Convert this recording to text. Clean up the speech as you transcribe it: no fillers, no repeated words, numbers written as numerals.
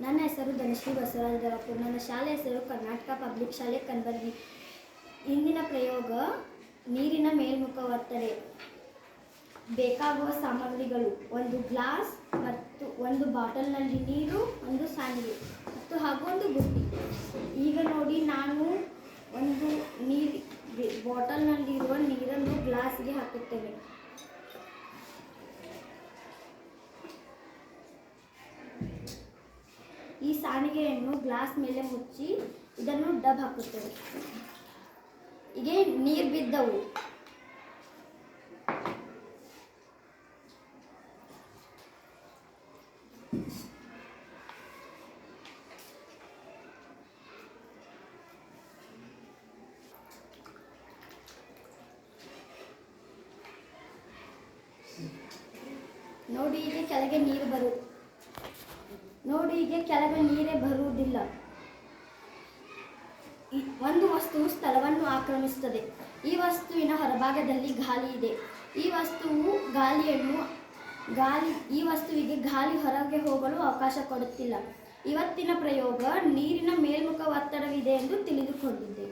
ನನ್ನ ಹೆಸರು ಧನಶ್ರೀ ಬಸವರಾಜ ದರಪುರ್. ನನ್ನ ಶಾಲೆ ಹೆಸರು ಕರ್ನಾಟಕ ಪಬ್ಲಿಕ್ ಶಾಲೆ ಕನಬರಗಿ. ಇಂದಿನ ಪ್ರಯೋಗ ನೀರಿನ ಮೇಲ್ಮುಖ ಒತ್ತಡ. ಬೇಕಾಗುವ ಸಾಮಗ್ರಿಗಳು: ಒಂದು ಗ್ಲಾಸ್ ಮತ್ತು ಒಂದು ಬಾಟಲ್ನಲ್ಲಿ ನೀರು, ಒಂದು ಸಾಣಿಗೆ ಹಾಗೂ ಒಂದು ಬುಟ್ಟಿ. ಈಗ ನೋಡಿ, ನಾನು ಒಂದು ಬಾಟಲ್ನಲ್ಲಿರುವ ನೀರನ್ನು ಗ್ಲಾಸ್ಗೆ ಹಾಕುತ್ತೇನೆ. ಈ ಸಾಣಿಗೆಯನ್ನು ಗ್ಲಾಸ್ ಮೇಲೆ ಮುಚ್ಚಿ ಇದನ್ನು ಡಬ್ ಹಾಕುತ್ತೇವೆ. ಹೀಗೆ ನೀರು ಬಿದ್ದವು. ನೋಡಿ, ಹೀಗೆ ಕೆಳಗೆ ನೀರೇ ಬರುವುದಿಲ್ಲ. ಒಂದು ವಸ್ತುವು ಸ್ಥಳವನ್ನು ಆಕ್ರಮಿಸುತ್ತದೆ. ಈ ವಸ್ತುವಿನ ಹೊರಭಾಗದಲ್ಲಿ ಗಾಳಿ ಇದೆ. ಈ ವಸ್ತುವಿಗೆ ಗಾಳಿ ಹೊರಗೆ ಹೋಗಲು ಅವಕಾಶ ಕೊಡುತ್ತಿಲ್ಲ. ಇವತ್ತಿನ ಪ್ರಯೋಗ ನೀರಿನ ಮೇಲ್ಮುಖ ಒತ್ತಡವಿದೆ ಎಂದು ತಿಳಿದುಕೊಂಡಿದ್ದೆ.